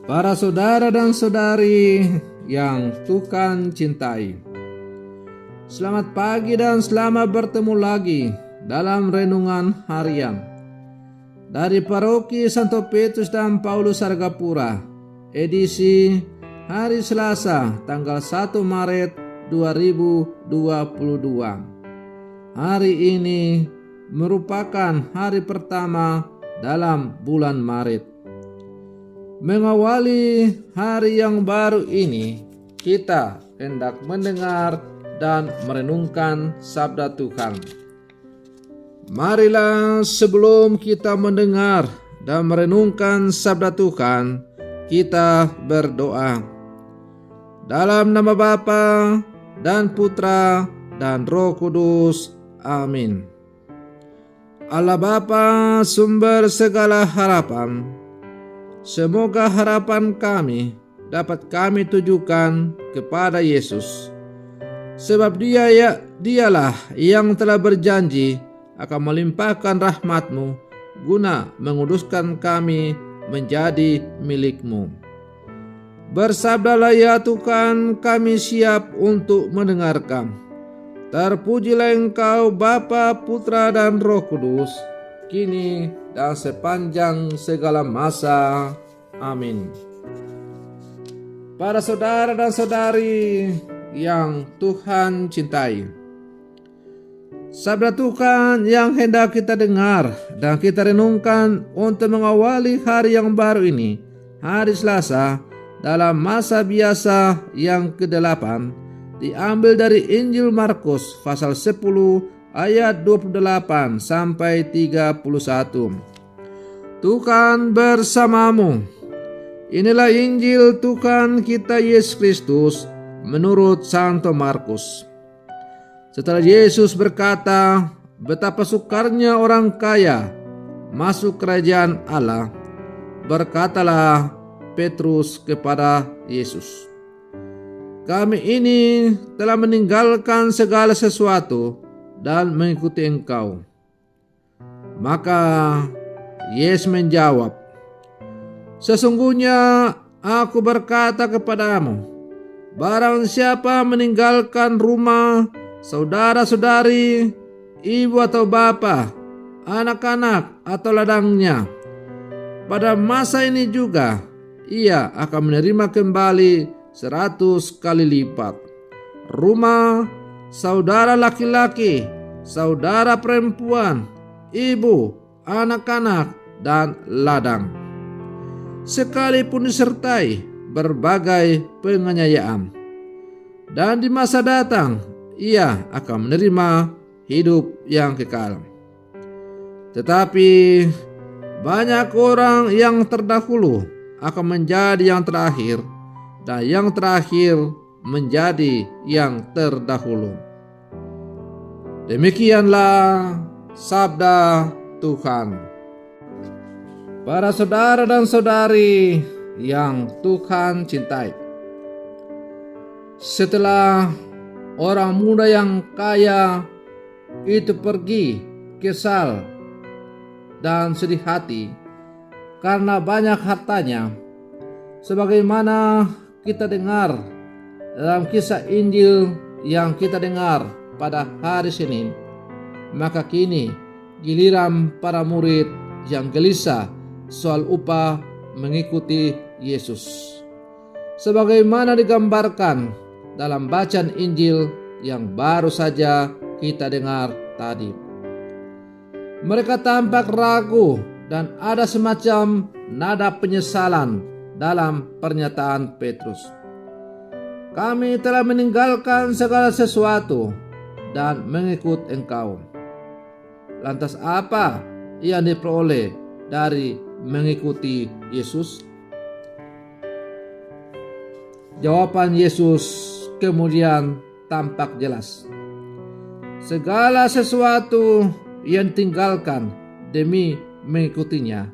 Para saudara dan saudari yang Tuhan cintai, selamat pagi dan selamat bertemu lagi dalam renungan harian dari Paroki Santo Petrus dan Paulus Sargapura, edisi hari Selasa tanggal 1 Maret 2022. Hari ini merupakan hari pertama dalam bulan Maret. Mengawali hari yang baru ini, kita hendak mendengar dan merenungkan sabda Tuhan. Marilah sebelum kita mendengar dan merenungkan sabda Tuhan, kita berdoa. Dalam nama Bapa dan Putra dan Roh Kudus. Amin. Allah Bapa, sumber segala harapan, semoga harapan kami dapat kami tujukan kepada Yesus, sebab dialah yang telah berjanji akan melimpahkan rahmat-Mu guna menguduskan kami menjadi milik-Mu. Bersabdalah ya Tuhan, kami siap untuk mendengarkan. Terpujilah Engkau Bapa, Putra dan Roh Kudus, kini dan sepanjang segala masa. Amin. Para saudara dan saudari yang Tuhan cintai, sabda Tuhan yang hendak kita dengar dan kita renungkan untuk mengawali hari yang baru ini, hari Selasa, dalam masa biasa yang ke-8, diambil dari Injil Markus pasal 10 ayat 28 sampai 31. Tuhan bersamamu. Inilah Injil Tuhan kita Yesus Kristus menurut Santo Markus. Setelah Yesus berkata betapa sukarnya orang kaya masuk kerajaan Allah, berkatalah Petrus kepada Yesus, "Kami ini telah meninggalkan segala sesuatu dan mengikuti Engkau." Maka Yesus menjawab, "Sesungguhnya aku berkata kepadamu, barang siapa meninggalkan rumah, saudara-saudari, ibu atau bapa, anak-anak atau ladangnya, pada masa ini juga ia akan menerima kembali 100 kali lipat. Rumah, saudara laki-laki, saudara perempuan, ibu, anak-anak, dan ladang, sekalipun disertai berbagai penganiayaan. Dan di masa datang ia akan menerima hidup yang kekal. Tetapi banyak orang yang terdahulu akan menjadi yang terakhir, dan yang terakhir menjadi yang terdahulu." Demikianlah sabda Tuhan. Para saudara dan saudari yang Tuhan cintai, setelah orang muda yang kaya itu pergi kesal dan sedih hati karena banyak hartanya, sebagaimana kita dengar dalam kisah Injil yang kita dengar pada hari Senin, maka kini giliran para murid yang gelisah soal upah mengikuti Yesus, sebagaimana digambarkan dalam bacaan Injil yang baru saja kita dengar tadi. Mereka tampak ragu dan ada semacam nada penyesalan dalam pernyataan Petrus. "Kami telah meninggalkan segala sesuatu dan mengikut Engkau." Lantas apa yang diperoleh dari mengikuti Yesus? Jawaban Yesus kemudian tampak jelas. Segala sesuatu yang ditinggalkan demi mengikutinya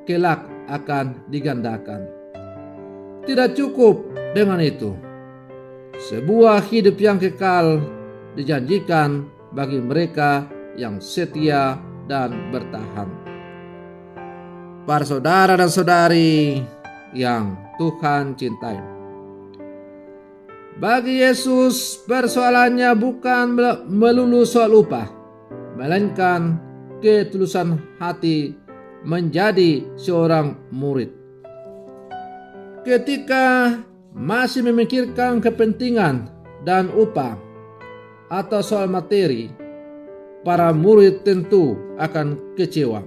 kelak akan digandakan. Tidak cukup dengan itu, sebuah hidup yang kekal dijanjikan bagi mereka yang setia dan bertahan. Para saudara dan saudari yang Tuhan cintai. Bagi Yesus, persoalannya bukan melulu soal upah, melainkan ketulusan hati menjadi seorang murid. Ketika masih memikirkan kepentingan dan upah atau soal materi, para murid tentu akan kecewa.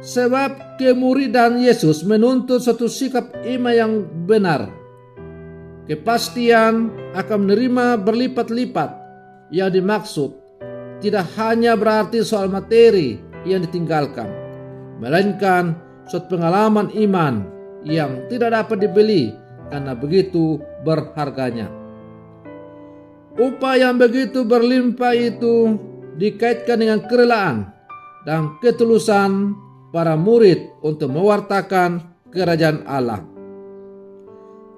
Sebab kemuridan Yesus menuntut suatu sikap iman yang benar. Kepastian akan menerima berlipat-lipat yang dimaksud tidak hanya berarti soal materi yang ditinggalkan, melainkan suatu pengalaman iman yang tidak dapat dibeli karena begitu berharganya. Upah yang begitu berlimpah itu dikaitkan dengan kerelaan dan ketulusan para murid untuk mewartakan kerajaan Allah.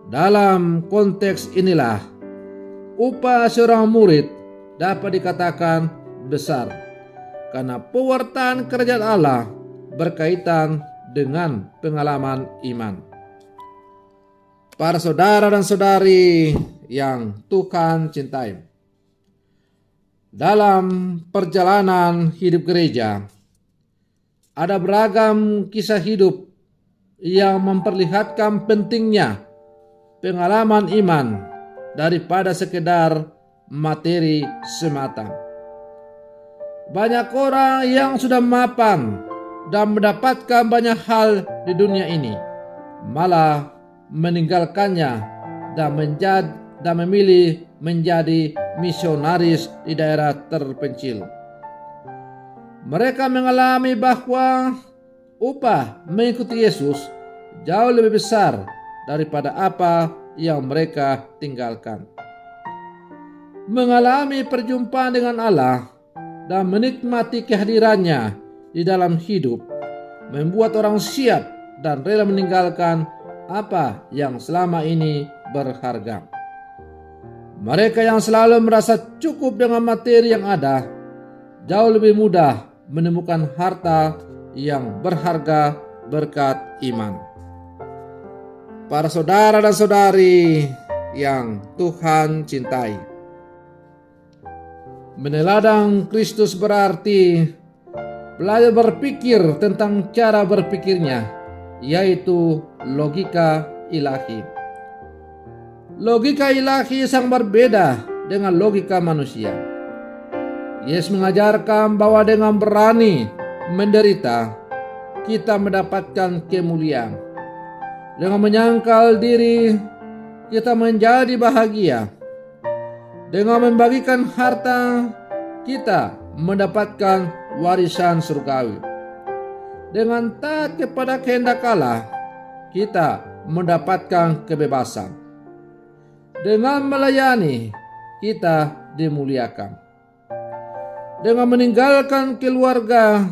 Dalam konteks inilah, upah seorang murid dapat dikatakan besar, karena pewartaan kerajaan Allah berkaitan dengan pengalaman iman. Para saudara dan saudari yang Tuhan cintai, dalam perjalanan hidup gereja, ada beragam kisah hidup yang memperlihatkan pentingnya pengalaman iman daripada sekedar materi semata. Banyak orang yang sudah mapan dan mendapatkan banyak hal di dunia ini, malah meninggalkannya dan memilih menjadi misionaris di daerah terpencil. Mereka mengalami bahwa upah mengikuti Yesus jauh lebih besar daripada apa yang mereka tinggalkan. Mengalami perjumpaan dengan Allah dan menikmati kehadirannya di dalam hidup membuat orang siap dan rela meninggalkan apa yang selama ini berharga. Mereka yang selalu merasa cukup dengan materi yang ada jauh lebih mudah menemukan harta yang berharga berkat iman. Para saudara dan saudari yang Tuhan cintai, meneladang Kristus berarti belajar berpikir tentang cara berpikirnya, yaitu logika ilahi. Logika ilahi sangat berbeda dengan logika manusia. Yesus mengajarkan bahwa dengan berani menderita, kita mendapatkan kemuliaan. Dengan menyangkal diri, kita menjadi bahagia. Dengan membagikan harta, kita mendapatkan warisan surgawi. Dengan taat kepada kehendak Allah, kita mendapatkan kebebasan. Dengan melayani, kita dimuliakan. Dengan meninggalkan keluarga,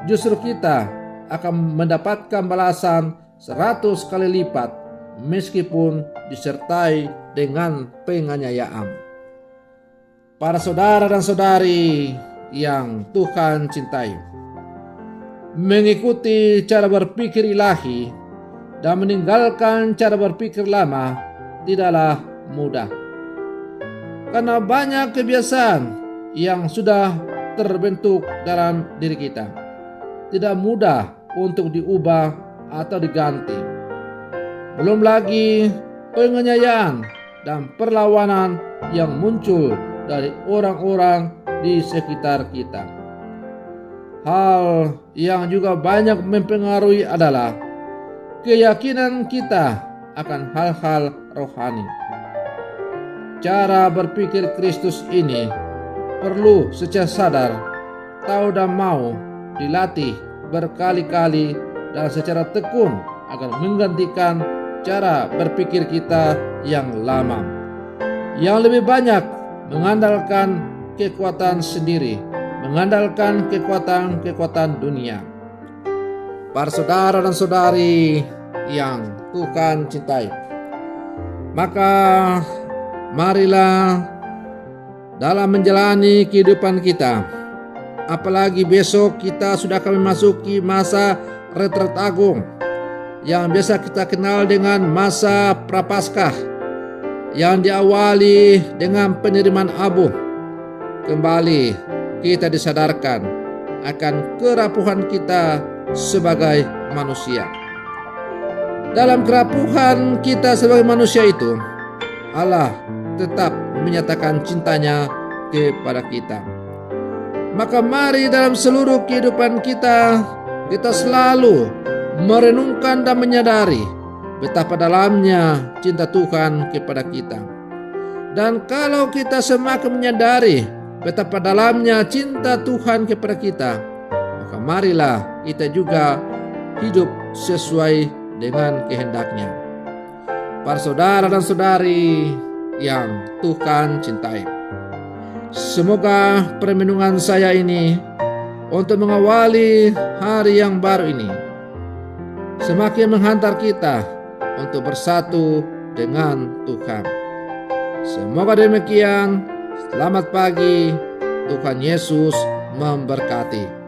justru kita akan mendapatkan balasan 100 kali lipat meskipun disertai dengan penganiayaan. Para saudara dan saudari yang Tuhan cintai, mengikuti cara berpikir ilahi dan meninggalkan cara berpikir lama tidaklah mudah. Karena banyak kebiasaan yang sudah terbentuk dalam diri kita, tidak mudah untuk diubah atau diganti. Belum lagi penganiayaan dan perlawanan yang muncul dari orang-orang di sekitar kita. Hal yang juga banyak mempengaruhi adalah keyakinan kita akan hal-hal rohani. Cara berpikir Kristus ini perlu secara sadar, tahu dan mau dilatih berkali-kali dan secara tekun agar menggantikan cara berpikir kita yang lama, yang lebih banyak mengandalkan kekuatan sendiri, mengandalkan kekuatan dunia. Para saudara dan saudari yang Tuhan cintai, maka marilah dalam menjalani kehidupan kita, apalagi besok kita sudah akan memasuki masa retret agung, yang biasa kita kenal dengan masa Prapaskah, yang diawali dengan penerimaan abu, kembali kita disadarkan akan kerapuhan kita sebagai manusia. Dalam kerapuhan kita sebagai manusia itu, Allah tetap menyatakan cintanya kepada kita. Maka mari dalam seluruh kehidupan kita selalu merenungkan dan menyadari betapa dalamnya cinta Tuhan kepada kita. Dan kalau kita semakin menyadari betapa dalamnya cinta Tuhan kepada kita, maka marilah kita juga hidup sesuai dengan kehendaknya. Para saudara dan saudari yang Tuhan cintai, semoga permenungan saya ini untuk mengawali hari yang baru ini semakin menghantar kita untuk bersatu dengan Tuhan. Semoga demikian. Selamat pagi. Tuhan Yesus memberkati.